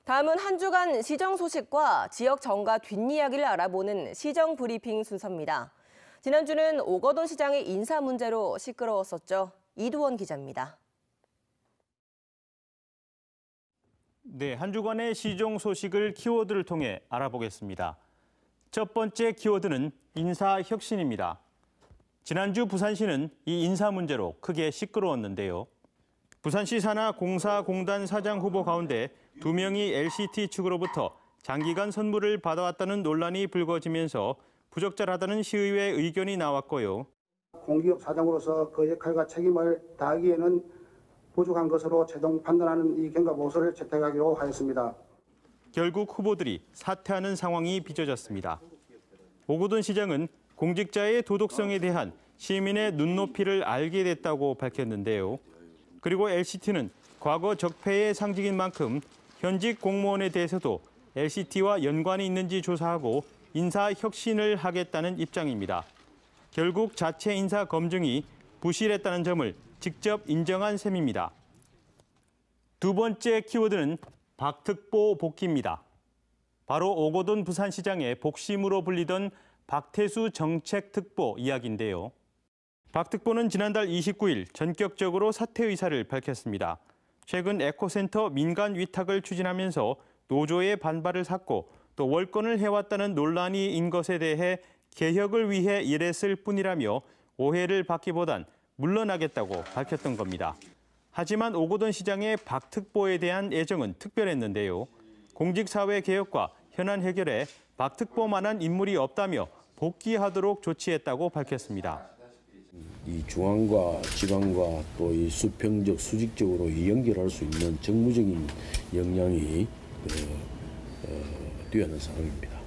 다음은 한 주간 시정 소식과 지역 정가 뒷이야기를 알아보는 시정 브리핑 순서입니다. 지난주는 오거돈 시장의 인사 문제로 시끄러웠었죠. 이두원 기자입니다. 네, 한 주간의 시정 소식을 키워드를 통해 알아보겠습니다. 첫 번째 키워드는 인사혁신입니다. 지난주 부산시는 이 인사 문제로 크게 시끄러웠는데요. 부산시 산하 공사공단 사장 후보 가운데 2명이 LCT 측으로부터 장기간 선물을 받아왔다는 논란이 불거지면서 부적절하다는 시의회 의견이 나왔고요. 공기업 사장으로서 그 역할과 책임을 다하기에는 부족한 것으로 최종 판단하는 이 경과 보고서를 채택하기로 하였습니다. 결국 후보들이 사퇴하는 상황이 빚어졌습니다. 오거돈 시장은 공직자의 도덕성에 대한 시민의 눈높이를 알게 됐다고 밝혔는데요. 그리고 LCT는 과거 적폐의 상징인 만큼 현직 공무원에 대해서도 LCT와 연관이 있는지 조사하고 인사 혁신을 하겠다는 입장입니다. 결국 자체 인사 검증이 부실했다는 점을 직접 인정한 셈입니다. 두 번째 키워드는 박특보 복귀입니다. 바로 오거돈 부산시장의 복심으로 불리던 박태수 정책특보 이야기인데요. 박 특보는 지난달 29일 전격적으로 사퇴 의사를 밝혔습니다. 최근 에코센터 민간 위탁을 추진하면서 노조의 반발을 샀고 또 월권을 해왔다는 논란이 인 것에 대해 개혁을 위해 일했을 뿐이라며 오해를 받기보단 물러나겠다고 밝혔던 겁니다. 하지만 오거돈 시장의 박 특보에 대한 애정은 특별했는데요. 공직사회 개혁과 현안 해결에 박 특보만한 인물이 없다며 복귀하도록 조치했다고 밝혔습니다. 이 중앙과 지방과 또 이 수평적, 수직적으로 연결할 수 있는 정무적인 역량이 뛰어난 사람입니다.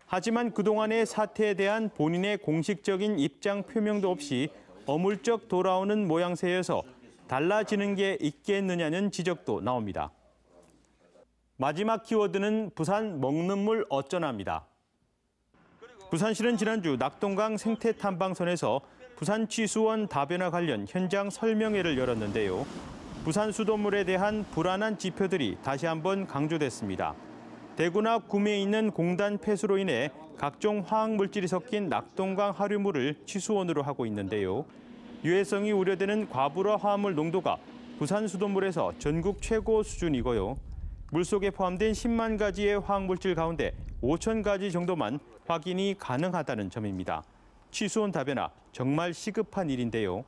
하지만 그동안의 사태에 대한 본인의 공식적인 입장 표명도 없이 어물쩍 돌아오는 모양새여서 달라지는 게 있겠느냐는 지적도 나옵니다. 마지막 키워드는 부산 먹는 물 어쩌나입니다. 부산시는 지난주 낙동강 생태탐방선에서 부산취수원 다변화 관련 현장 설명회를 열었는데요. 부산 수돗물에 대한 불안한 지표들이 다시 한번 강조됐습니다. 대구나 구미에 있는 공단 폐수로 인해 각종 화학물질이 섞인 낙동강 하류물을 취수원으로 하고 있는데요. 유해성이 우려되는 과불화 화합물 농도가 부산 수돗물에서 전국 최고 수준이고요. 물속에 포함된 10만 가지의 화학물질 가운데 5천 가지 정도만 확인이 가능하다는 점입니다. 취수원 다변화 정말 시급한 일인데요.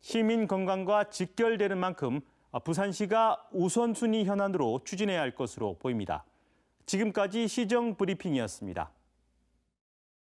시민 건강과 직결되는 만큼 부산시가 우선순위 현안으로 추진해야 할 것으로 보입니다. 지금까지 시정 브리핑이었습니다.